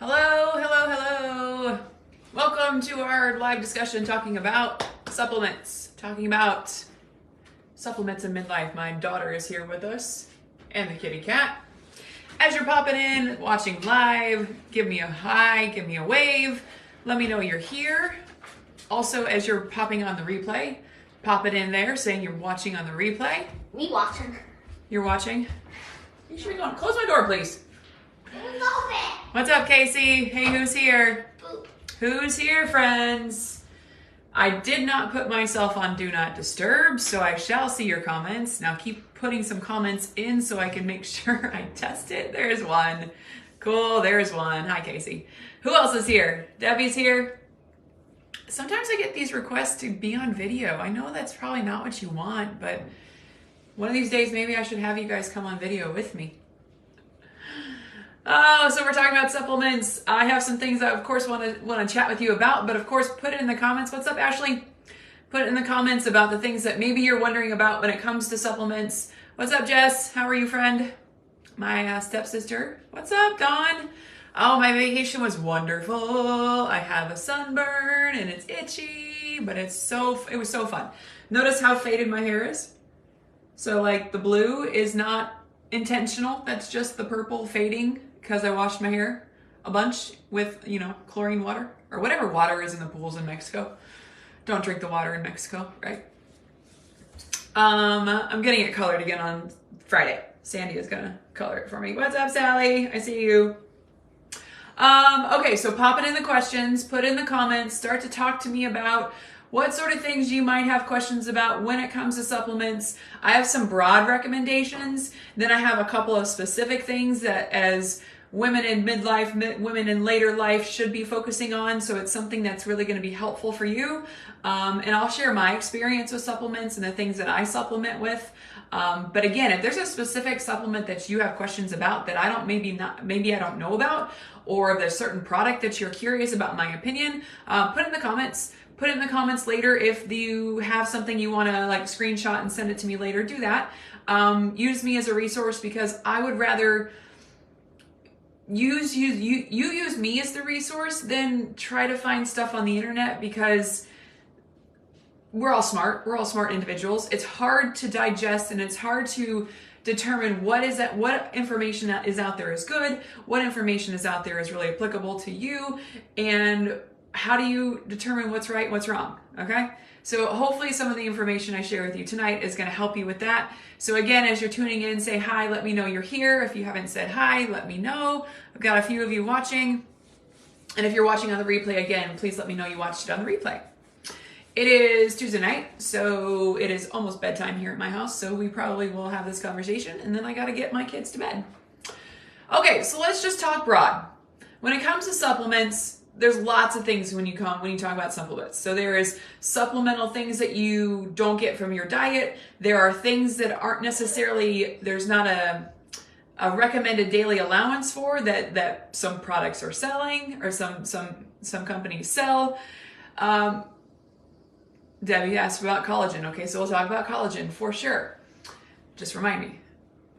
Hello, hello, hello. Welcome to our live discussion talking about supplements. In midlife. My daughter is here with us and the kitty cat. As you're popping in, watching live, give me a hi, give me a wave. Let me know you're here. Also, as you're popping on the replay, pop it in there saying you're watching on the replay. Me watching. You're watching? You should be going. Close my door, please. Love it. What's up, Casey? Hey, who's here? Boop. Who's here, friends? I did not put myself on Do Not Disturb, so I shall see your comments. Now keep putting some comments in so I can make sure I test it. There's one. Cool, there's one. Hi, Casey. Who else is here? Debbie's here. Sometimes I get these requests to be on video. I know that's probably not what you want, but one of these days maybe I should have you guys come on video with me. Oh, so we're talking about supplements. I have some things I, of course, want to chat with you about, but of course, put it in the comments. What's up, Ashley? Put it in the comments about the things that maybe you're wondering about when it comes to supplements. What's up, Jess? How are you, friend? My stepsister. What's up, Dawn? Oh, my vacation was wonderful. I have a sunburn and it's itchy, but it was so fun. Notice how faded my hair is? So like the blue is not intentional. That's just the purple fading because I washed my hair a bunch with, chlorine water or whatever water is in the pools in Mexico. Don't drink the water in Mexico, right? I'm getting it colored again on Friday. Sandy is gonna color it for me. What's up, Sally? I see you. Okay, so pop it in the questions, put in the comments, start to talk to me about what sort of things you might have questions about when it comes to supplements. I have some broad recommendations. Then I have a couple of specific things that as women in midlife, women in later life should be focusing on. So it's something that's really going to be helpful for you. And I'll share my experience with supplements and the things that I supplement with. But again, if there's a specific supplement that you have questions about that I don't maybe I don't know about, or if there's a certain product that you're curious about my opinion, put it in the comments. Put it in the comments later. If you have something you want to like screenshot and send it to me later, do that. Use me as a resource because I would rather you use me as the resource than try to find stuff on the internet because we're all smart. We're all smart individuals. It's hard to digest and it's hard to determine what information that is out there is good, what information is out there is really applicable to you, and how do you determine what's right and what's wrong, okay? So hopefully some of the information I share with you tonight is going to help you with that. So again, as you're tuning in, say hi, let me know you're here. If you haven't said hi, let me know. I've got a few of you watching. And if you're watching on the replay, again, please let me know you watched it on the replay. It is Tuesday night, so it is almost bedtime here at my house, so we probably will have this conversation, and then I got to get my kids to bed. Okay, so let's just talk broad. When it comes to supplements, there's lots of things when you talk about supplements. So there is supplemental things that you don't get from your diet. There are things that aren't necessarily, there's not a recommended daily allowance for that some products are selling or some companies sell. Debbie asked about collagen. Okay, so we'll talk about collagen for sure. Just remind me.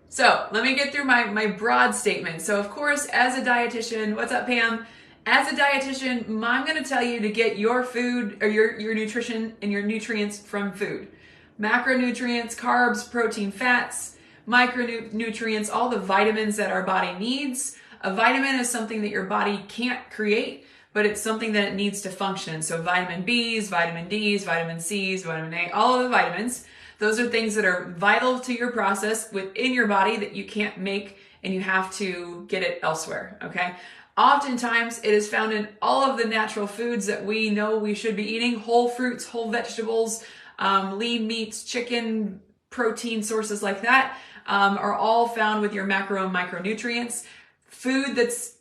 So let me get through my broad statement. So of course, as a dietitian, what's up, Pam? As a dietitian, I'm going to tell you to get your food or your nutrition and your nutrients from food. Macronutrients, carbs, protein, fats, micronutrients, all the vitamins that our body needs. A vitamin is something that your body can't create, but it's something that it needs to function. So vitamin Bs, vitamin Ds, vitamin Cs, vitamin A, all of the vitamins. Those are things that are vital to your process within your body that you can't make and you have to get it elsewhere, okay? Oftentimes, it is found in all of the natural foods that we know we should be eating. Whole fruits, whole vegetables, lean meats, chicken, protein sources like that are all found with your macro and micronutrients. Food that's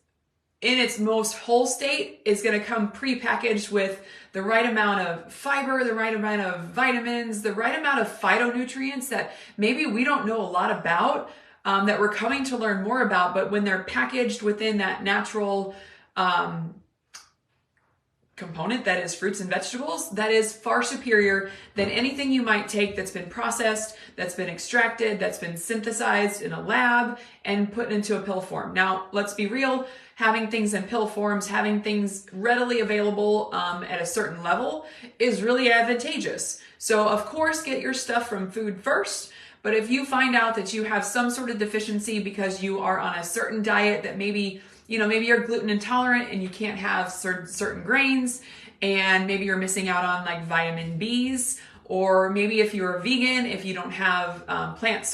in its most whole state is going to come pre-packaged with the right amount of fiber, the right amount of vitamins, the right amount of phytonutrients that maybe we don't know a lot about. That we're coming to learn more about, but when they're packaged within that natural component that is fruits and vegetables that is far superior than anything you might take that's been processed, that's been extracted, that's been synthesized in a lab and put into a pill form. Now, let's be real, having things in pill forms, having things readily available at a certain level is really advantageous. So of course, get your stuff from food first. But if you find out that you have some sort of deficiency because you are on a certain diet that maybe you're gluten intolerant and you can't have certain grains, and maybe you're missing out on like vitamin Bs, or maybe if you're a vegan, if you don't have animal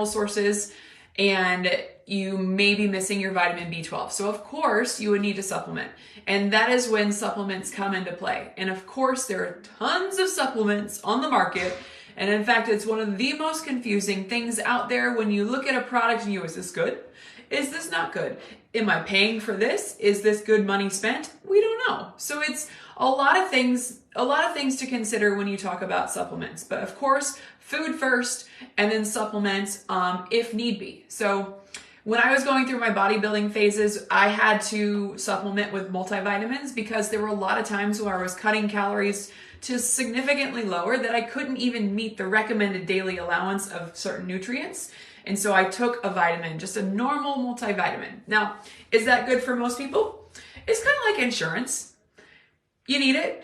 sources, and you may be missing your vitamin B12. So of course you would need to supplement. And that is when supplements come into play. And of course there are tons of supplements on the market. And in fact, it's one of the most confusing things out there when you look at a product and is this good? Is this not good? Am I paying for this? Is this good money spent? We don't know. So it's a lot of things to consider when you talk about supplements. But of course, food first and then supplements if need be. So when I was going through my bodybuilding phases, I had to supplement with multivitamins because there were a lot of times where I was cutting calories to significantly lower that I couldn't even meet the recommended daily allowance of certain nutrients. And so I took a vitamin, just a normal multivitamin. Now, is that good for most people? It's kind of like insurance. You need it.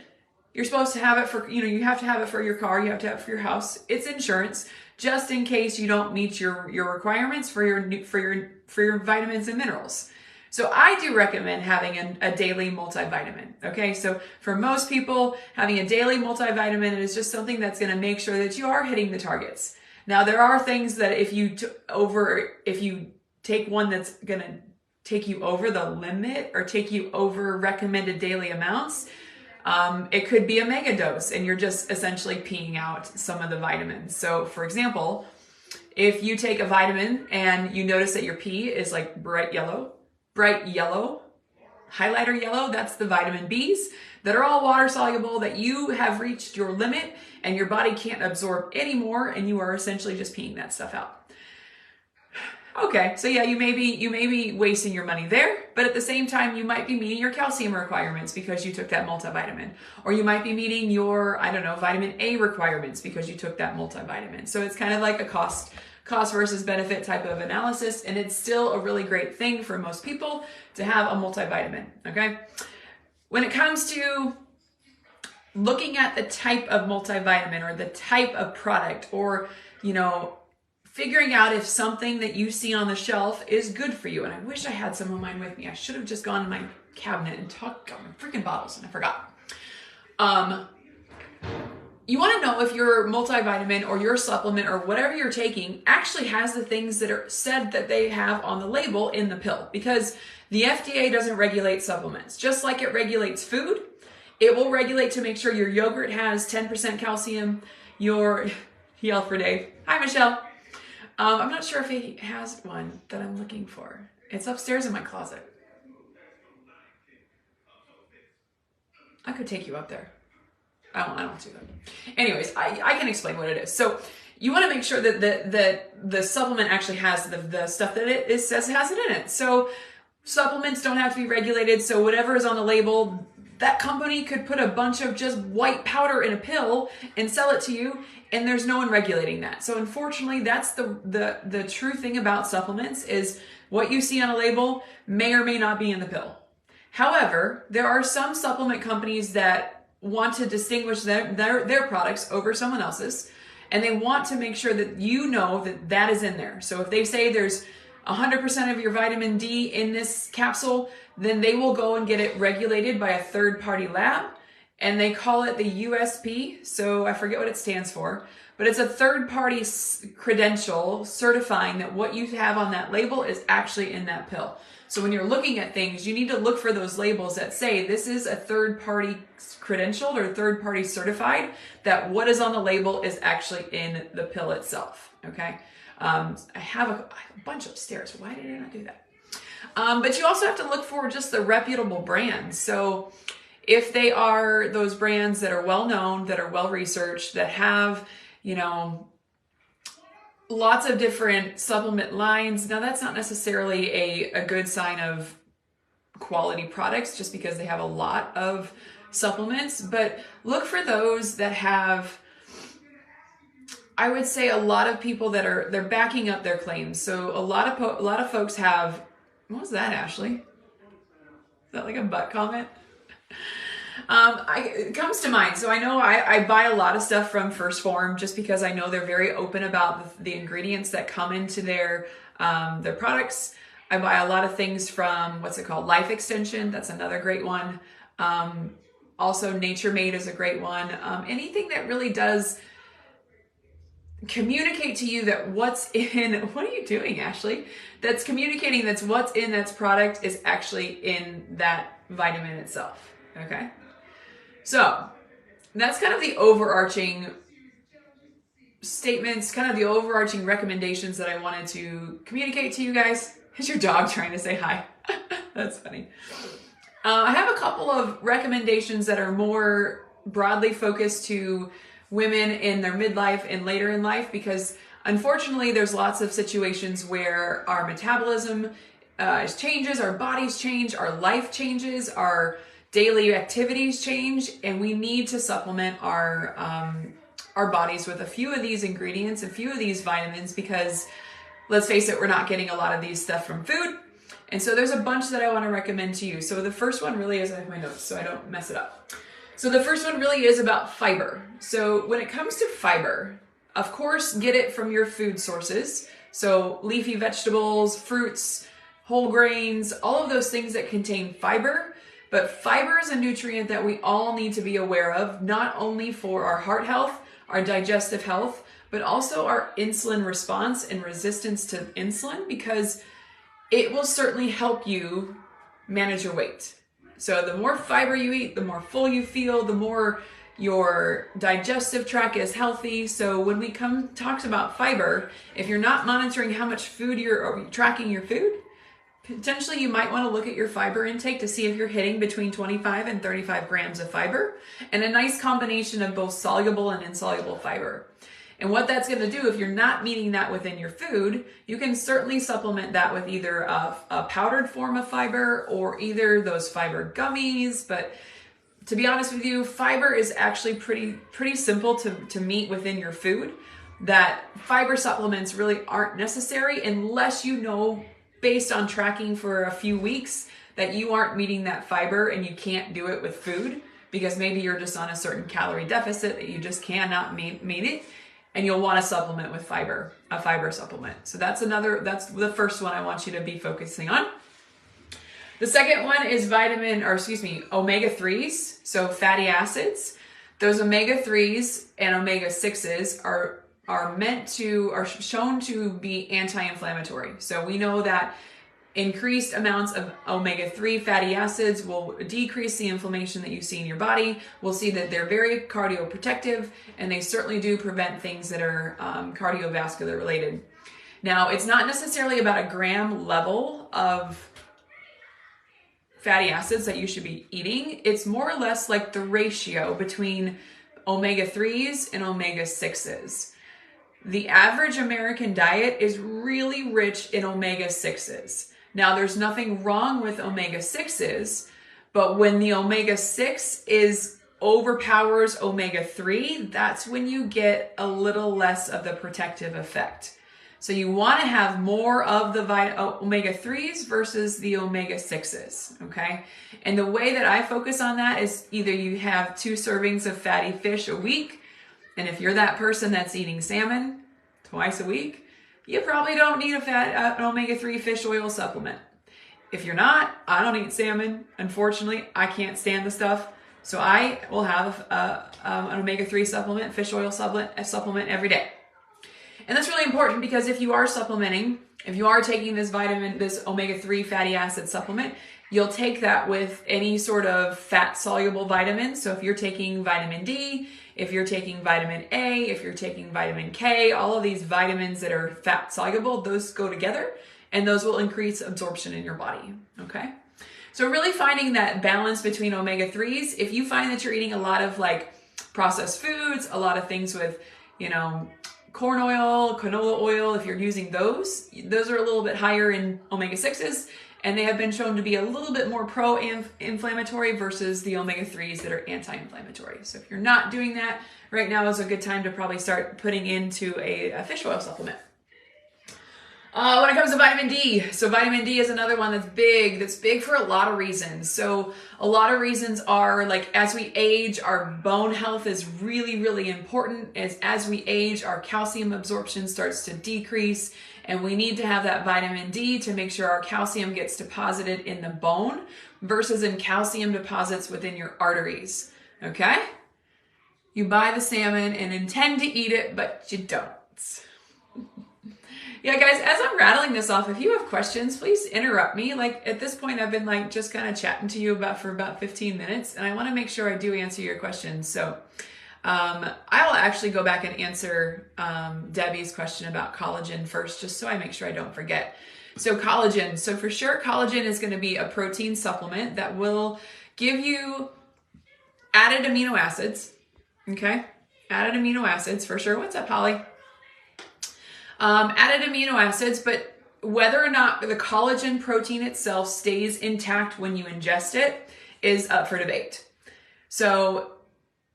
You're supposed to have it for, you have to have it for your car. You have to have it for your house. It's insurance, just in case you don't meet your requirements for your vitamins and minerals. So I do recommend having a daily multivitamin. Okay, so for most people, having a daily multivitamin is just something that's going to make sure that you are hitting the targets. Now, there are things that if you take one that's going to take you over the limit or take you over recommended daily amounts, it could be a mega dose and you're just essentially peeing out some of the vitamins. So for example, if you take a vitamin and you notice that your pee is like bright yellow, highlighter yellow, that's the vitamin Bs that are all water soluble, that you have reached your limit and your body can't absorb anymore, and you are essentially just peeing that stuff out. Okay, so yeah, you may be wasting your money there, but at the same time, you might be meeting your calcium requirements because you took that multivitamin, or you might be meeting your, vitamin A requirements because you took that multivitamin. So it's kind of like a cost versus benefit type of analysis, and it's still a really great thing for most people to have a multivitamin, okay? When it comes to looking at the type of multivitamin or the type of product, or, figuring out if something that you see on the shelf is good for you. And I wish I had some of mine with me. I should have just gone to my cabinet and got my freaking bottles, and I forgot. You want to know if your multivitamin or your supplement or whatever you're taking actually has the things that are said that they have on the label in the pill, because the FDA doesn't regulate supplements. Just like it regulates food, it will regulate to make sure your yogurt has 10% calcium, yell for Dave. Hi, Michelle. I'm not sure if he has one that I'm looking for. It's upstairs in my closet. I could take you up there. I don't do that. Anyways, I can explain what it is. So you want to make sure that the supplement actually has the stuff that it says it has it in it. So supplements don't have to be regulated. So whatever is on the label, that company could put a bunch of just white powder in a pill and sell it to you, and there's no one regulating that. So unfortunately, that's the true thing about supplements, is what you see on a label may or may not be in the pill. However, there are some supplement companies that want to distinguish their products over someone else's, and they want to make sure that you know that is in there. So if they say there's 100% of your vitamin D in this capsule, then they will go and get it regulated by a third-party lab, and they call it the USP. So I forget what it stands for, but it's a third-party credential certifying that what you have on that label is actually in that pill. So when you're looking at things, you need to look for those labels that say this is a third-party credentialed or third-party certified, that what is on the label is actually in the pill itself, okay? I have a bunch upstairs. Why did I not do that? But you also have to look for just the reputable brands. So if they are those brands that are well-known, that are well-researched, that have, lots of different supplement lines. Now, that's not necessarily a good sign of quality products just because they have a lot of supplements, but look for those that have, I would say, a lot of people that they're backing up their claims. So a lot of folks have, what was that, Ashley? Is that like a butt comment? It comes to mind. So I know I buy a lot of stuff from First Form just because I know they're very open about the ingredients that come into their products. I buy a lot of things from, what's it called? Life Extension. That's another great one. Also Nature Made is a great one. Anything that really does communicate to you that what's in, what are you doing, Ashley? That's communicating that's what's in that product is actually in that vitamin itself. Okay. So that's kind of the overarching statements, kind of the overarching recommendations that I wanted to communicate to you guys. Is your dog trying to say hi? That's funny. I have a couple of recommendations that are more broadly focused to women in their midlife and later in life, because unfortunately there's lots of situations where our metabolism changes, our bodies change, our life changes, our daily activities change, and we need to supplement our bodies with a few of these ingredients, a few of these vitamins, because let's face it, we're not getting a lot of these stuff from food. And so there's a bunch that I want to recommend to you. So the first one really is, I have my notes so I don't mess it up. So the first one really is about fiber. So when it comes to fiber, of course, get it from your food sources. So leafy vegetables, fruits, whole grains, all of those things that contain fiber. But fiber is a nutrient that we all need to be aware of, not only for our heart health, our digestive health, but also our insulin response and resistance to insulin, because it will certainly help you manage your weight. So the more fiber you eat, the more full you feel, the more your digestive tract is healthy. So when we talk about fiber, if you're not monitoring how much food or tracking your food, potentially you might want to look at your fiber intake to see if you're hitting between 25 and 35 grams of fiber, and a nice combination of both soluble and insoluble fiber. And what that's going to do, if you're not meeting that within your food, you can certainly supplement that with either a powdered form of fiber or either those fiber gummies. But to be honest with you, fiber is actually pretty simple to meet within your food. That fiber supplements really aren't necessary unless you know, based on tracking for a few weeks, that you aren't meeting that fiber and you can't do it with food because maybe you're just on a certain calorie deficit that you just cannot meet it. And you'll want to supplement with fiber, a fiber supplement. So that's the first one I want you to be focusing on. The second one is omega-3s, so fatty acids. Those omega-3s and omega-6s are shown to be anti-inflammatory. So we know that increased amounts of omega-3 fatty acids will decrease the inflammation that you see in your body. We'll see that they're very cardioprotective, and they certainly do prevent things that are cardiovascular related. Now, it's not necessarily about a gram level of fatty acids that you should be eating. It's more or less like the ratio between omega-3s and omega-6s. The average American diet is really rich in omega-6s. Now, there's nothing wrong with omega-6s, but when the omega-6 overpowers omega-3, that's when you get a little less of the protective effect. So you want to have more of the omega-3s versus the omega-6s, okay? And the way that I focus on that is either you have 2 servings of fatty fish a week, and if you're that person that's eating salmon twice a week, you probably don't need an omega-3 fish oil supplement. If you're not, I don't eat salmon. Unfortunately, I can't stand the stuff. So I will have an omega-3 supplement, fish oil supplement every day. And that's really important because if you are supplementing, if you are taking this omega-3 fatty acid supplement, you'll take that with any sort of fat-soluble vitamin. So if you're taking vitamin D, if you're taking vitamin A, if you're taking vitamin K, all of these vitamins that are fat-soluble, those go together, and those will increase absorption in your body, okay? So really finding that balance between omega-3s. If you find that you're eating a lot of like processed foods, a lot of things with, corn oil, canola oil, if you're using those are a little bit higher in omega-6s, and they have been shown to be a little bit more pro-inflammatory versus the omega-3s that are anti-inflammatory. So if you're not doing that, right now is a good time to probably start putting into a fish oil supplement. When it comes to vitamin D, so vitamin D is another one that's big for a lot of reasons. So a lot of reasons are like as we age, our bone health is really, really important. As we age, our calcium absorption starts to decrease, and we need to have that vitamin D to make sure our calcium gets deposited in the bone versus in calcium deposits within your arteries, okay? You buy the salmon and intend to eat it, but you don't. Yeah, guys, as I'm rattling this off, if you have questions, please interrupt me. Like at this point, I've been like just kind of chatting to you for about 15 minutes, and I want to make sure I do answer your questions. So I'll actually go back and answer Debbie's question about collagen first, just so I make sure I don't forget. So collagen. So for sure, collagen is going to be a protein supplement that will give you added amino acids. Okay, added amino acids for sure. What's up, Holly? Added amino acids, but whether or not the collagen protein itself stays intact when you ingest it is up for debate. So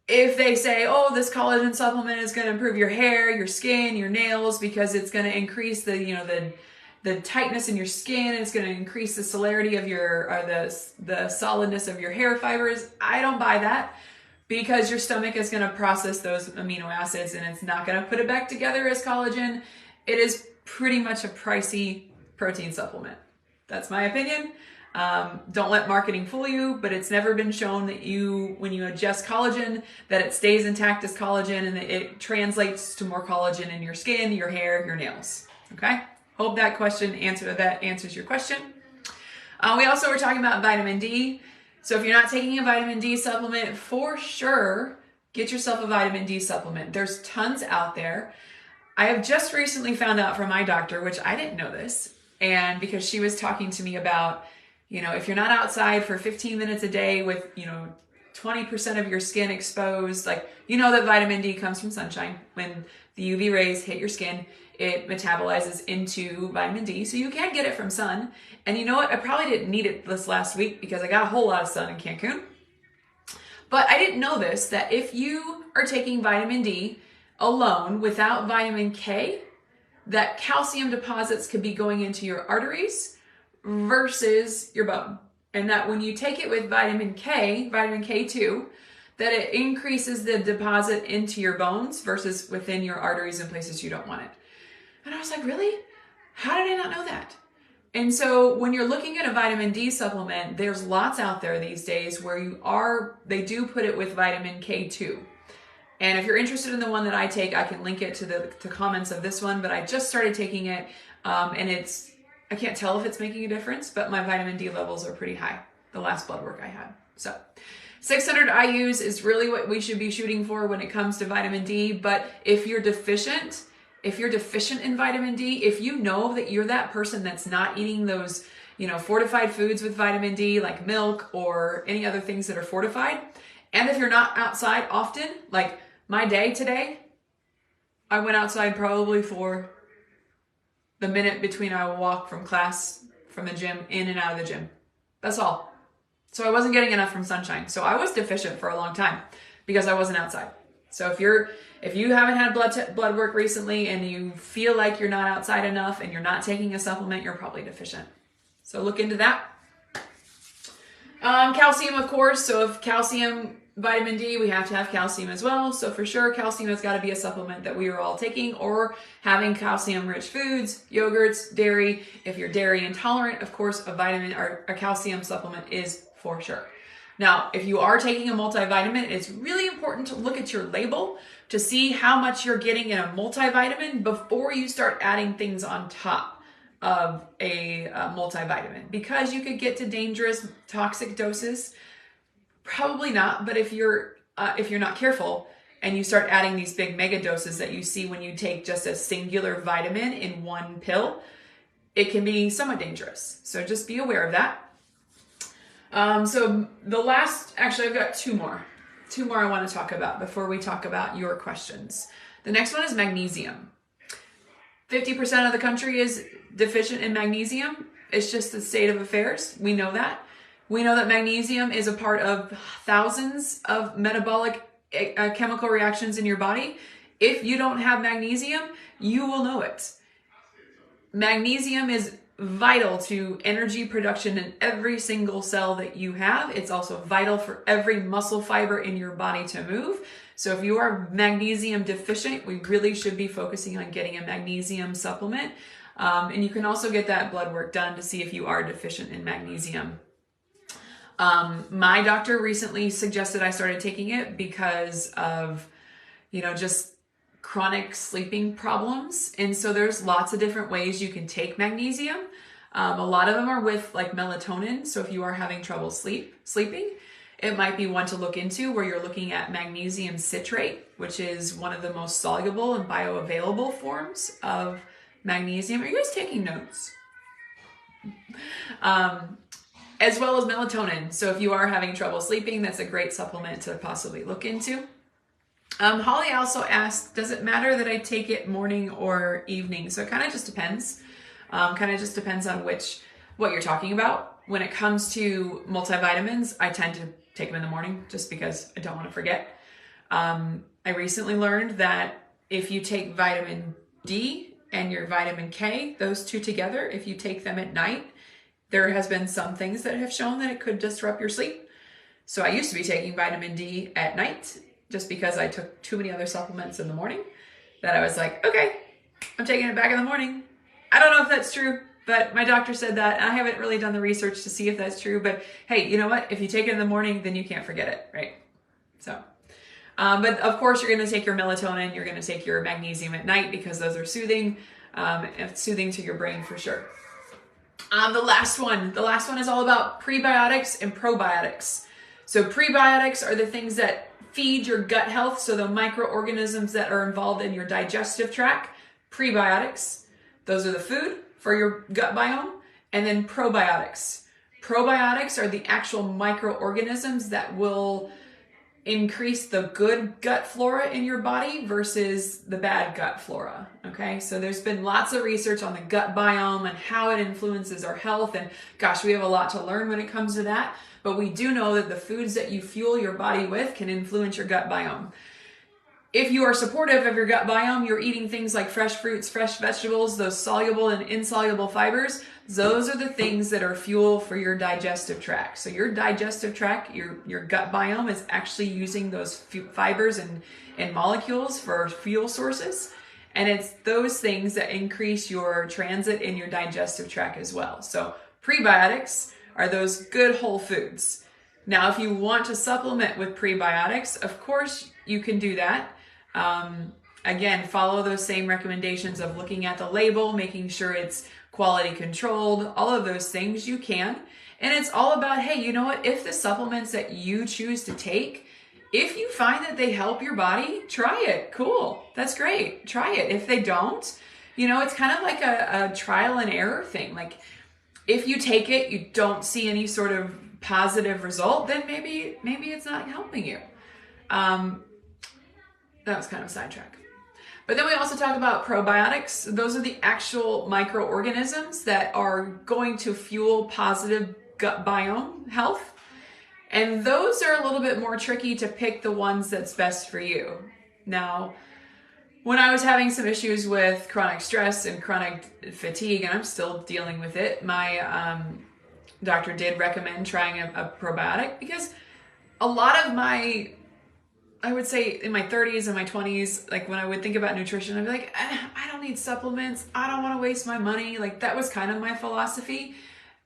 if they say, oh, this collagen supplement is going to improve your hair, your skin, your nails, because it's going to increase the tightness in your skin, it's going to increase the celerity of the solidness of your hair fibers, I don't buy that, because your stomach is going to process those amino acids and it's not going to put it back together as collagen. It is pretty much a pricey protein supplement. That's my opinion. Don't let marketing fool you, but it's never been shown that when you ingest collagen, that it stays intact as collagen and that it translates to more collagen in your skin, your hair, your nails. Okay? Hope that answers your question. We also were talking about vitamin D. So if you're not taking a vitamin D supplement, for sure, get yourself a vitamin D supplement. There's tons out there. I have just recently found out from my doctor, which I didn't know this, and because she was talking to me about, if you're not outside for 15 minutes a day with, 20% of your skin exposed, that vitamin D comes from sunshine. When the UV rays hit your skin, it metabolizes into vitamin D, so you can get it from sun. And you know what? I probably didn't need it this last week because I got a whole lot of sun in Cancun. But I didn't know this, that if you are taking vitamin D alone without vitamin K, that calcium deposits could be going into your arteries versus your bone. And that when you take it with vitamin K2, that it increases the deposit into your bones versus within your arteries and places you don't want it. And I was like, really? How did I not know that? And so when you're looking at a vitamin D supplement, there's lots out there these days where they do put it with vitamin K2. And if you're interested in the one that I take, I can link it to the comments of this one, but I just started taking it, and I can't tell if it's making a difference, but my vitamin D levels are pretty high, the last blood work I had. So 600 IUs is really what we should be shooting for when it comes to vitamin D, but if you're deficient in vitamin D, if you know that you're that person that's not eating those, fortified foods with vitamin D, like milk or any other things that are fortified, and if you're not outside often, like my day today, I went outside probably for the minute between I walk from the gym, in and out of the gym. That's all. So I wasn't getting enough from sunshine. So I was deficient for a long time because I wasn't outside. So if you haven't had blood work recently and you feel like you're not outside enough and you're not taking a supplement, you're probably deficient. So look into that. Calcium, of course. So if vitamin D, we have to have calcium as well. So for sure, calcium has got to be a supplement that we are all taking or having calcium-rich foods, yogurts, dairy. If you're dairy intolerant, of course, a vitamin or a calcium supplement is for sure. Now, if you are taking a multivitamin, it's really important to look at your label to see how much you're getting in a multivitamin before you start adding things on top of a multivitamin, because you could get to dangerous toxic doses. Probably not, but if you're not careful and you start adding these big mega doses that you see when you take just a singular vitamin in one pill, it can be somewhat dangerous. So just be aware of that. So I've got two more I want to talk about before we talk about your questions. The next one is magnesium. 50% of the country is deficient in magnesium. It's just the state of affairs. We know that. We know that magnesium is a part of thousands of metabolic chemical reactions in your body. If you don't have magnesium, you will know it. Magnesium is vital to energy production in every single cell that you have. It's also vital for every muscle fiber in your body to move. So if you are magnesium deficient, we really should be focusing on getting a magnesium supplement. And you can also get that blood work done to see if you are deficient in magnesium. My doctor recently suggested I started taking it because of, just chronic sleeping problems. And so there's lots of different ways you can take magnesium. A lot of them are with like melatonin. So if you are having trouble sleeping, it might be one to look into where you're looking at magnesium citrate, which is one of the most soluble and bioavailable forms of magnesium. Are you guys taking notes? As well as melatonin. So if you are having trouble sleeping, that's a great supplement to possibly look into. Holly also asked, does it matter that I take it morning or evening? So it kind of just depends. Kind of just depends on what you're talking about. When it comes to multivitamins, I tend to take them in the morning just because I don't want to forget. I recently learned that if you take vitamin D and your vitamin K, those two together, if you take them at night, there has been some things that have shown that it could disrupt your sleep. So I used to be taking vitamin D at night just because I took too many other supplements in the morning that I was like, okay, I'm taking it back in the morning. I don't know if that's true, but my doctor said that. I haven't really done the research to see if that's true, but hey, you know what? If you take it in the morning, then you can't forget it, right? So, but of course you're going to take your melatonin, you're going to take your magnesium at night because those are soothing, soothing to your brain for sure. The last one is all about prebiotics and probiotics. So prebiotics are the things that feed your gut health. So the microorganisms that are involved in your digestive tract, prebiotics, those are the food for your gut biome. And then probiotics. Probiotics are the actual microorganisms that will increase the good gut flora in your body versus the bad gut flora. Okay, so there's been lots of research on the gut biome and how it influences our health. And gosh, we have a lot to learn when it comes to that. But we do know that the foods that you fuel your body with can influence your gut biome. If you are supportive of your gut biome, you're eating things like fresh fruits, fresh vegetables, those soluble and insoluble fibers. Those are the things that are fuel for your digestive tract. So your digestive tract, your gut biome is actually using those fibers and molecules for fuel sources. And it's those things that increase your transit in your digestive tract as well. So prebiotics are those good whole foods. Now, if you want to supplement with prebiotics, of course you can do that. Again, follow those same recommendations of looking at the label, making sure it's quality controlled, all of those things you can. And it's all about, hey, you know what? If the supplements that you choose to take, if you find that they help your body, try it. Cool. That's great. Try it. If they don't, it's kind of like a trial and error thing. Like if you take it, you don't see any sort of positive result, then maybe it's not helping you. That was kind of a sidetrack. But then we also talk about probiotics. Those are the actual microorganisms that are going to fuel positive gut biome health. And those are a little bit more tricky to pick the ones that's best for you. Now, when I was having some issues with chronic stress and chronic fatigue, and I'm still dealing with it, my doctor did recommend trying a probiotic because a lot of I would say in my 30s and my 20s, like when I would think about nutrition, I'd be like, I don't need supplements. I don't want to waste my money. Like that was kind of my philosophy.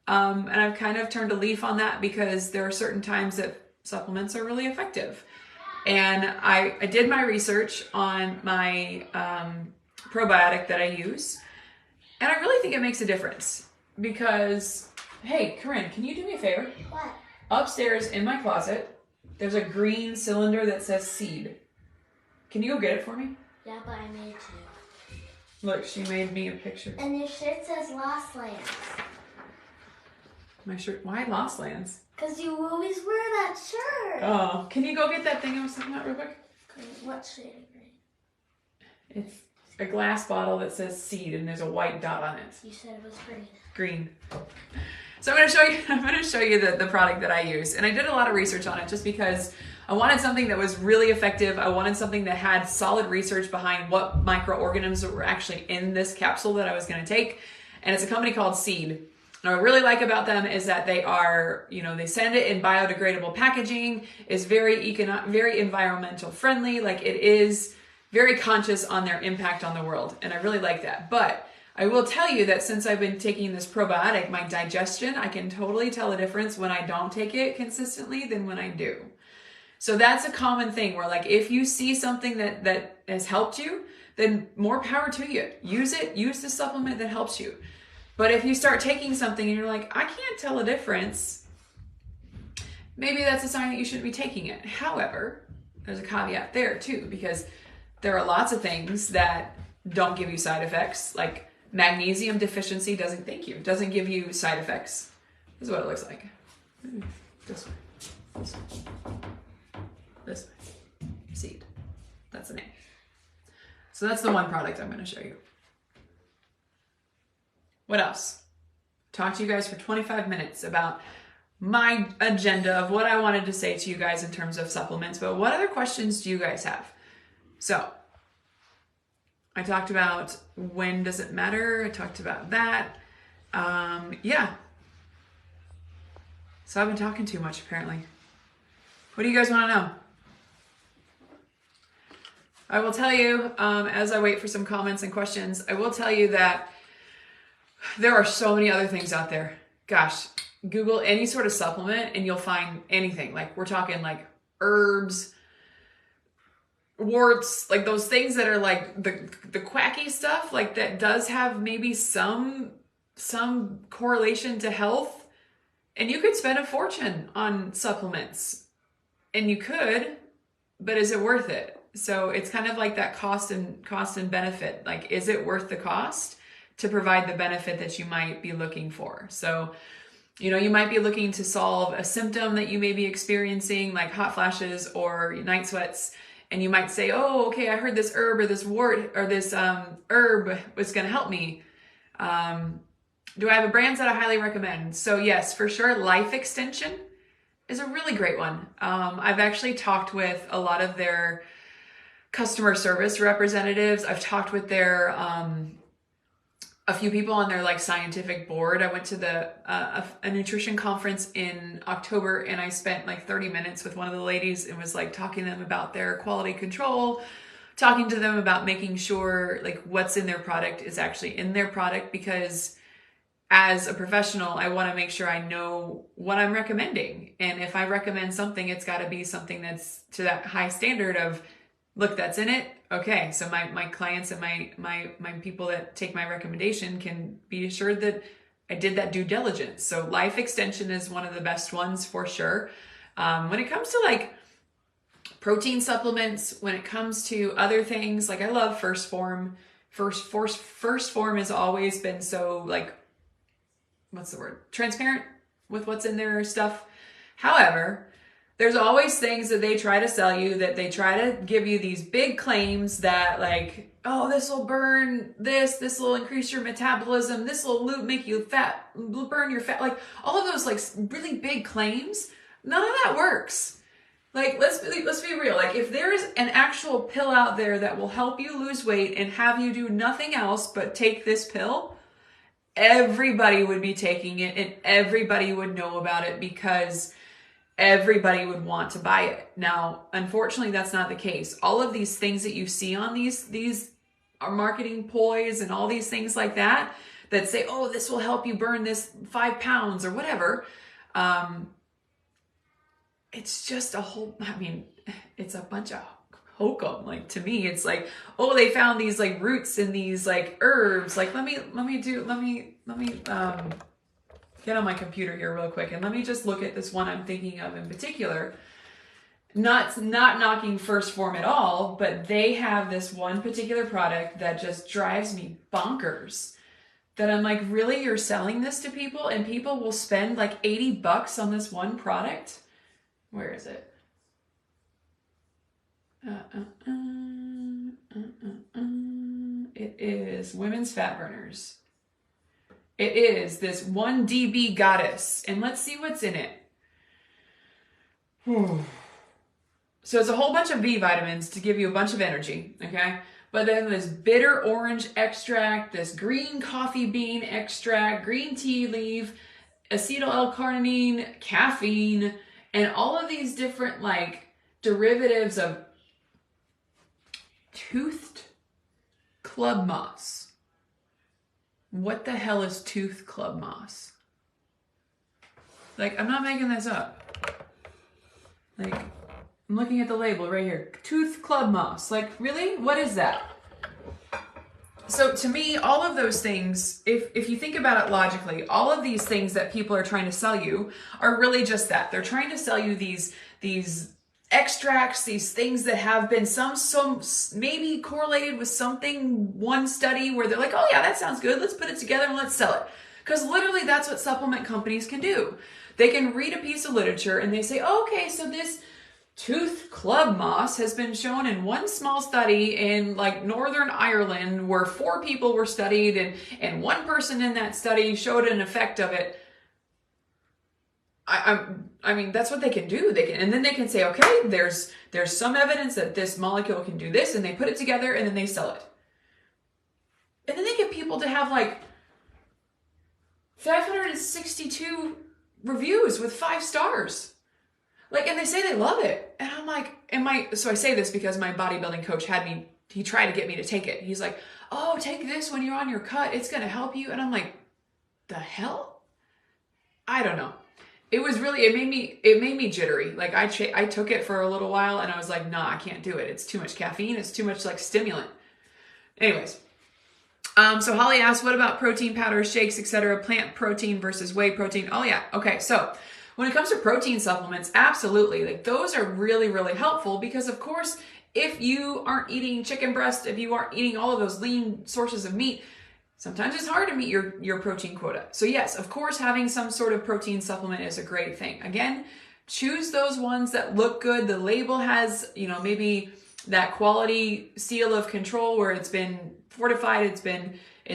And I've kind of turned a leaf on that because there are certain times that supplements are really effective. And I did my research on my probiotic that I use. And I really think it makes a difference because, hey, Corinne, can you do me a favor? What? Upstairs in my closet, there's a green cylinder that says seed. Can you go get it for me? Yeah, but I made you. Look, she made me a picture. And your shirt says Lost Lands. My shirt, why Lost Lands? Because you always wear that shirt. Oh, can you go get that thing I was talking about real quick? What shade of green? It's a glass bottle that says Seed and there's a white dot on it. You said it was green. Green. So I'm going to show you the product that I use. And I did a lot of research on it just because I wanted something that was really effective. I wanted something that had solid research behind what microorganisms were actually in this capsule that I was going to take. And it's a company called Seed. And what I really like about them is that they are, they send it in biodegradable packaging, is very environmental friendly. Like, it is very conscious on their impact on the world. And I really like that. But I will tell you that since I've been taking this probiotic, my digestion, I can totally tell a difference when I don't take it consistently than when I do. So that's a common thing where, like, if you see something that has helped you, then more power to you. Use it. Use the supplement that helps you. But if you start taking something and you're like, I can't tell a difference, maybe that's a sign that you shouldn't be taking it. However, there's a caveat there too, because there are lots of things that don't give you side effects, like magnesium deficiency doesn't give you side effects. This is what it looks like. This way. This way. This way. Seed. That's the name. So that's the one product I'm going to show you. What else? Talk to you guys for 25 minutes about my agenda of what I wanted to say to you guys in terms of supplements, but what other questions do you guys have? So I talked about when does it matter? I talked about that. Yeah. So I've been talking too much apparently. What do you guys want to know? I will tell you, as I wait for some comments and questions, I will tell you that there are so many other things out there. Gosh, Google any sort of supplement and you'll find anything. Like, we're talking like herbs, warts, like those things that are like the quacky stuff, like that does have maybe some correlation to health. And you could spend a fortune on supplements. And you could, but is it worth it? So it's kind of like that cost and benefit. Like, is it worth the cost to provide the benefit that you might be looking for? So, you might be looking to solve a symptom that you may be experiencing, like hot flashes or night sweats. And you might say, oh, okay, I heard this herb or this wart or this herb was going to help me. Do I have a brand that I highly recommend? So yes, for sure, Life Extension is a really great one. I've actually talked with a lot of their customer service representatives. I've talked with their a few people on their like scientific board. I went to a nutrition conference in October and I spent like 30 minutes with one of the ladies and was like talking to them about their quality control, talking to them about making sure like what's in their product is actually in their product, because as a professional, I want to make sure I know what I'm recommending. And if I recommend something, it's got to be something that's to that high standard of, look, that's in it. Okay, so my clients and my people that take my recommendation can be assured that I did that due diligence. So Life Extension is one of the best ones for sure. When it comes to like protein supplements, when it comes to other things, like I love First Form. First Form has always been so like, what's the word? Transparent with what's in their stuff. However, there's always things that they try to sell you, that they try to give you these big claims that like, oh, this will burn this will increase your metabolism, this will make you fat, burn your fat, like all of those like really big claims. None of that works. Like, let's be real. Like, if there is an actual pill out there that will help you lose weight and have you do nothing else but take this pill, everybody would be taking it and everybody would know about it because everybody would want to buy it. Now, unfortunately, that's not the case. All of these things that you see on these are marketing ploys and all these things like that say, oh, this will help you burn this 5 pounds or whatever. It's just it's a bunch of hokum. Like, to me, it's like, oh, they found these like roots in these like herbs. Like, let me get on my computer here real quick and let me just look at this one I'm thinking of in particular. Not knocking First Form at all, but they have this one particular product that just drives me bonkers. That I'm like, really, you're selling this to people and people will spend like $80 on this one product? Where is it? It is women's fat burners. It is this 1DB goddess. And let's see what's in it. So it's a whole bunch of B vitamins to give you a bunch of energy, okay? But then this bitter orange extract, this green coffee bean extract, green tea leaf, acetyl L-carnitine, caffeine, and all of these different like derivatives of toothed club moss. What the hell is toothed club moss? Like, I'm not making this up. Like, I'm looking at the label right here. Tooth club moss. Like, really? What is that? So to me, all of those things, if you think about it logically, all of these things that people are trying to sell you are really just that. They're trying to sell you these extracts, these things that have been some maybe correlated with something, one study where they're like, oh yeah, that sounds good. Let's put it together and let's sell it. Because literally that's what supplement companies can do. They can read a piece of literature and they say, oh, okay, so this tooth club moss has been shown in one small study in like Northern Ireland where 4 people were studied and one person in that study showed an effect of it. I mean, that's what they can do. And then they can say, okay, there's some evidence that this molecule can do this, and they put it together and then they sell it. And then they get people to have like 562 reviews with 5 stars. Like, and they say they love it. And I'm like, so I say this because my bodybuilding coach he tried to get me to take it. He's like, oh, take this when you're on your cut. It's going to help you. And I'm like, the hell? I don't know. It was really, it made me jittery. Like I took it for a little while and I was like, nah, I can't do it. It's too much caffeine. It's too much like stimulant. Anyways. So Holly asked, what about protein powders, shakes, etc., plant protein versus whey protein? Oh yeah. Okay. So when it comes to protein supplements, absolutely. Like those are really, really helpful because of course, if you aren't eating chicken breast, if you aren't eating all of those lean sources of meat, sometimes it's hard to meet your protein quota. So yes, of course, having some sort of protein supplement is a great thing. Again, choose those ones that look good. The label has, maybe that quality seal of control where it's been fortified, it's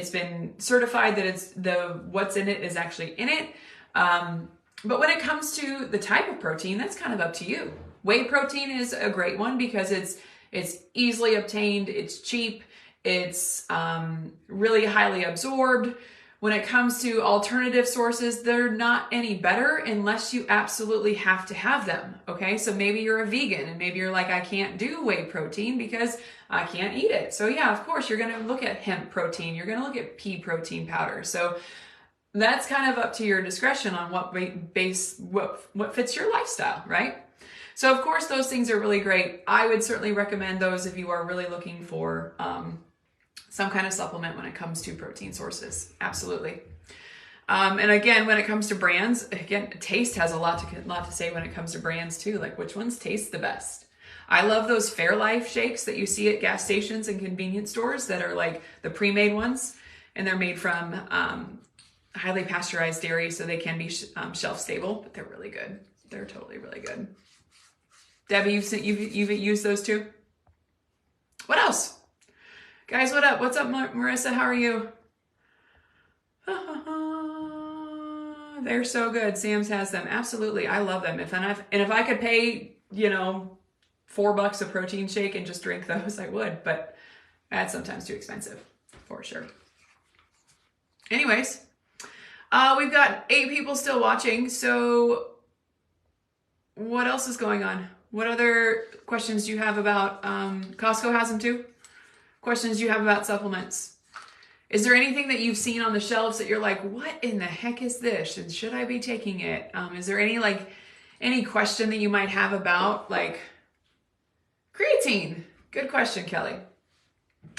been certified that what's in it is actually in it. But when it comes to the type of protein, that's kind of up to you. Whey protein is a great one because it's easily obtained, it's cheap, it's really highly absorbed. When it comes to alternative sources, they're not any better unless you absolutely have to have them, okay? So maybe you're a vegan and maybe you're like, I can't do whey protein because I can't eat it. So yeah, of course, you're gonna look at hemp protein, you're gonna look at pea protein powder. So that's kind of up to your discretion on what fits your lifestyle, right? So of course, those things are really great. I would certainly recommend those if you are really looking for some kind of supplement when it comes to protein sources. Absolutely. And again, when it comes to brands, again, taste has a lot to say when it comes to brands too. Like which ones taste the best. I love those Fairlife shakes that you see at gas stations and convenience stores that are like the pre-made ones, and they're made from highly pasteurized dairy, so they can be shelf stable, but they're really good. They're totally really good. Debbie, you've used those too? What else? Guys, what up? What's up, Marissa? How are you? They're so good. Sam's has them. Absolutely. I love them. If I could pay, $4 a protein shake and just drink those, I would, but that's sometimes too expensive for sure. Anyways, we've got 8 people still watching. So what else is going on? What other questions do you have about, Costco has them too? Questions do you have about supplements? Is there anything that you've seen on the shelves that you're like, what in the heck is this? And should I be taking it? Is there any question that you might have about like creatine? Good question, Kelly.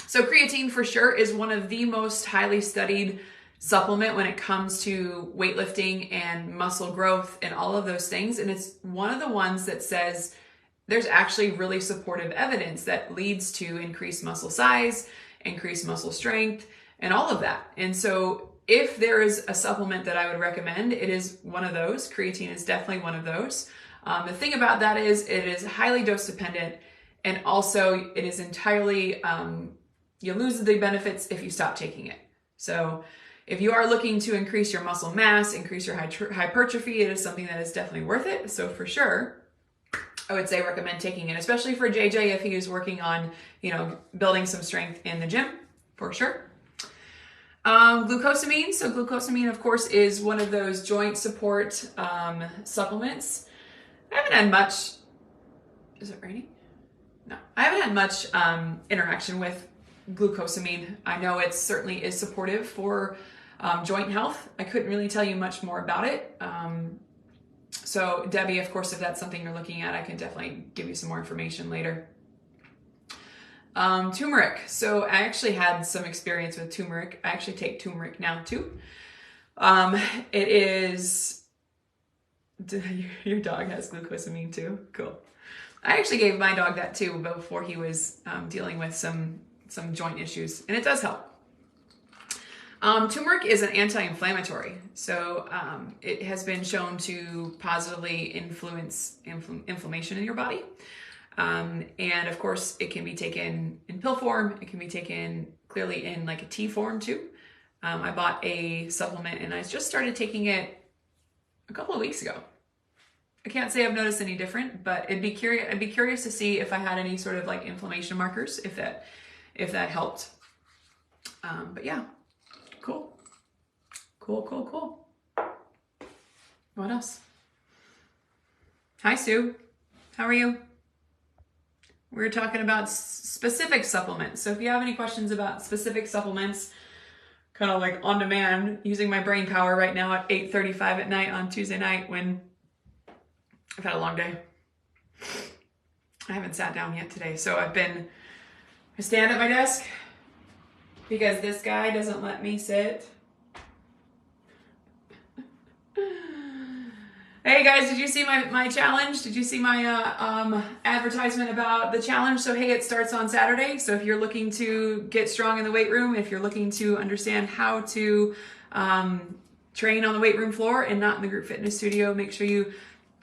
So creatine for sure is one of the most highly studied supplement when it comes to weightlifting and muscle growth and all of those things. And it's one of the ones that says there's actually really supportive evidence that leads to increased muscle size, increased muscle strength, and all of that. And so if there is a supplement that I would recommend, it is one of those. Creatine is definitely one of those. The thing about that is it is highly dose dependent, and also it is entirely you lose the benefits if you stop taking it. So if you are looking to increase your muscle mass, increase your hypertrophy, it is something that is definitely worth it. So for sure, I would say recommend taking it, especially for JJ if he is working on, building some strength in the gym, for sure. Glucosamine. So glucosamine, of course, is one of those joint support supplements. I haven't had much. Is it raining? No, I haven't had much interaction with glucosamine. I know it certainly is supportive for joint health. I couldn't really tell you much more about it. So Debbie, of course, if that's something you're looking at, I can definitely give you some more information later. Turmeric. So I actually had some experience with turmeric. I actually take turmeric now too. It is, your dog has glucosamine too. Cool. I actually gave my dog that too before he was dealing with some joint issues, and it does help. Turmeric is an anti-inflammatory, so it has been shown to positively influence inflammation in your body. And of course, it can be taken in pill form. It can be taken clearly in like a tea form too. I bought a supplement and I just started taking it a couple of weeks ago. I can't say I've noticed any different, but I'd be curious to see if I had any sort of like inflammation markers, if that helped. But yeah, cool. What else? Hi, Sue. How are you? We're talking about specific supplements. So if you have any questions about specific supplements, kind of like on demand, using my brain power right now at 8:35 at night on Tuesday night when I've had a long day. I haven't sat down yet today. So I stand at my desk because this guy doesn't let me sit. Hey guys, did you see my challenge? Did you see my advertisement about the challenge? So hey, it starts on Saturday. So if you're looking to get strong in the weight room, if you're looking to understand how to train on the weight room floor and not in the group fitness studio, make sure you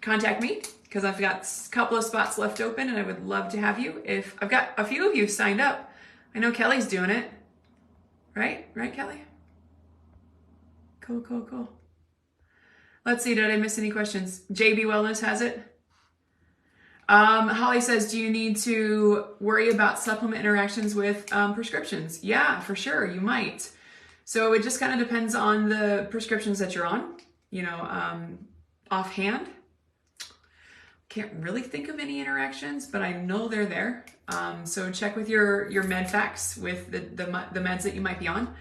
contact me because I've got a couple of spots left open and I would love to have you. If I've got a few of you signed up. I know Kelly's doing it. Right, Kelly? Cool. Let's see, did I miss any questions? JB Wellness has it. Holly says, do you need to worry about supplement interactions with prescriptions? Yeah, for sure, you might. So it just kind of depends on the prescriptions that you're on, offhand. Can't really think of any interactions, but I know they're there. So check with your med facts with the meds that you might be on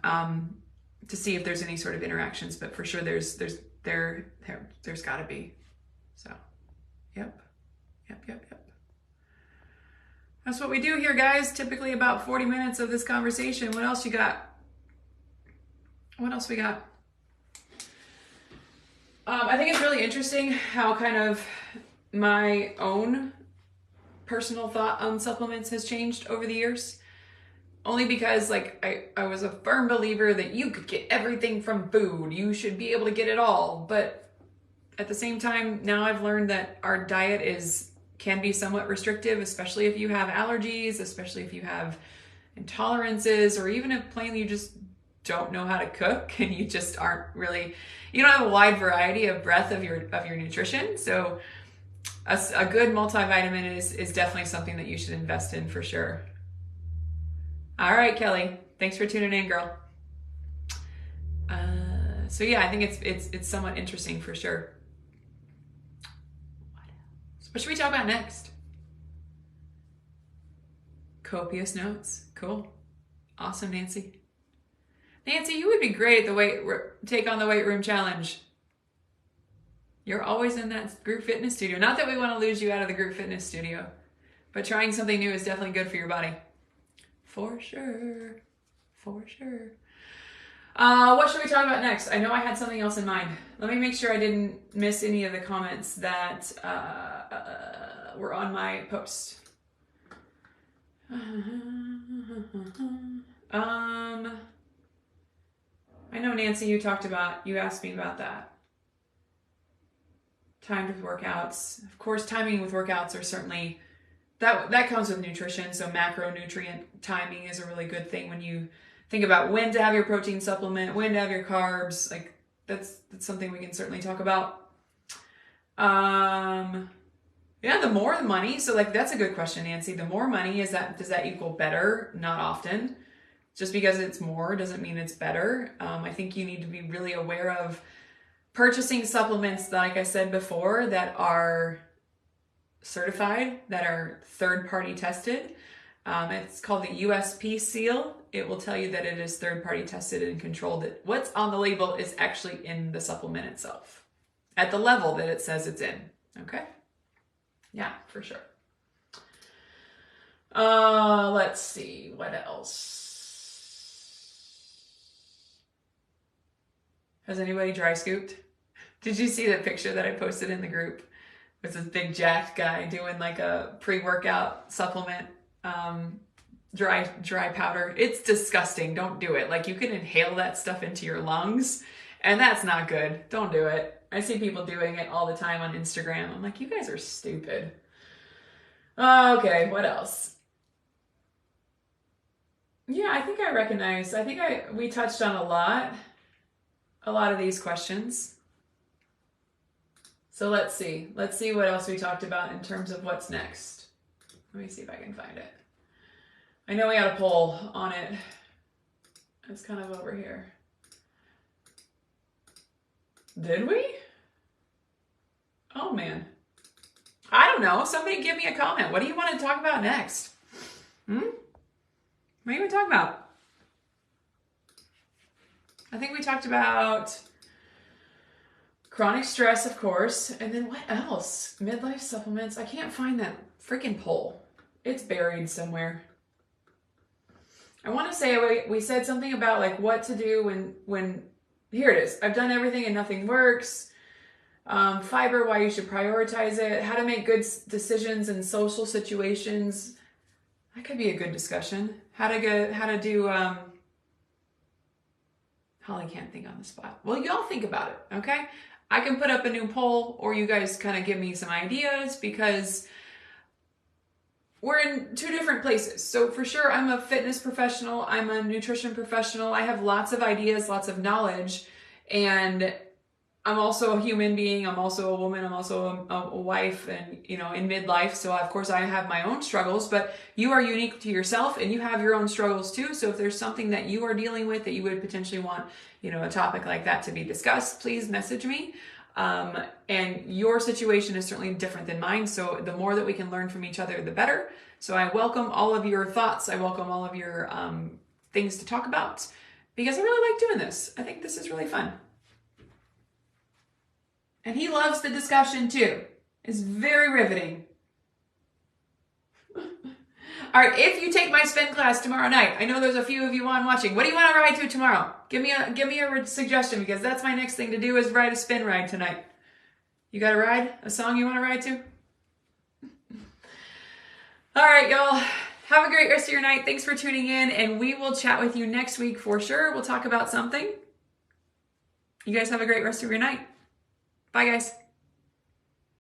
to see if there's any sort of interactions, but for sure there's got to be. So, yep. That's what we do here, guys. Typically about 40 minutes of this conversation. What else you got? What else we got? I think it's really interesting how kind of my own personal thought on supplements has changed over the years. Only because I was a firm believer that you could get everything from food. You should be able to get it all. But at the same time, now I've learned that our diet can be somewhat restrictive, especially if you have allergies, especially if you have intolerances, or even if plainly you just don't know how to cook and you just you don't have a wide variety of breadth of your nutrition. So a good multivitamin is definitely something that you should invest in for sure. All right, Kelly. Thanks for tuning in, girl. So yeah, I think it's somewhat interesting for sure. What should we talk about next? Copious notes. Cool. Awesome, Nancy. Nancy, you would be great at take on the weight room challenge. You're always in that group fitness studio. Not that we want to lose you out of the group fitness studio, but trying something new is definitely good for your body. For sure. What should we talk about next? I know I had something else in mind. Let me make sure I didn't miss any of the comments that were on my post. I know, Nancy, you asked me about that. Timed with workouts. Of course, timing with workouts are certainly that comes with nutrition. So macronutrient timing is a really good thing when you think about when to have your protein supplement, when to have your carbs. Like that's something we can certainly talk about. Yeah, the more the money. So like that's a good question, Nancy. The more money, does that equal better? Not often. Just because it's more doesn't mean it's better. I think you need to be really aware of purchasing supplements, like I said before, that are certified, that are third-party tested. It's called the USP seal. It will tell you that it is third-party tested and controlled. That what's on the label is actually in the supplement itself, at the level that it says it's in. Okay? Yeah, for sure. Let's see, what else? Has anybody dry scooped? Did you see that picture that I posted in the group? It's this big jacked guy doing like a pre-workout supplement, dry powder. It's disgusting. Don't do it. Like you can inhale that stuff into your lungs and that's not good. Don't do it. I see people doing it all the time on Instagram. I'm like, you guys are stupid. Okay, what else? Yeah, I think I recognize. We touched on a lot of these questions. So let's see what else we talked about in terms of what's next. Let me see if I can find it. I know we had a poll on it. It's kind of over here. Did we? Oh man. I don't know. Somebody give me a comment. What do you want to talk about next? What are you going to talk about? I think we talked about chronic stress, of course. And then what else? Midlife supplements. I can't find that freaking poll. It's buried somewhere. I want to say we said something about like what to do when here it is. I've done everything and nothing works. Fiber, why you should prioritize it. How to make good decisions in social situations. That could be a good discussion. How to do Holly can't think on the spot. Well, y'all think about it, okay? I can put up a new poll or you guys kind of give me some ideas because we're in two different places. So for sure, I'm a fitness professional. I'm a nutrition professional. I have lots of ideas, lots of knowledge, and I'm also a human being. I'm also a woman. I'm also a wife and, in midlife. So of course I have my own struggles, but you are unique to yourself and you have your own struggles too. So if there's something that you are dealing with that you would potentially want, a topic like that to be discussed, please message me. And your situation is certainly different than mine. So the more that we can learn from each other, the better. So I welcome all of your thoughts. I welcome all of your things to talk about because I really like doing this. I think this is really fun. And he loves the discussion too. It's very riveting. All right, if you take my spin class tomorrow night, I know there's a few of you on watching. What do you want to ride to tomorrow? Give me a suggestion because that's my next thing to do is ride a spin ride tonight. You got a ride? A song you want to ride to? All right, y'all. Have a great rest of your night. Thanks for tuning in, and we will chat with you next week for sure. We'll talk about something. You guys have a great rest of your night. Bye, guys.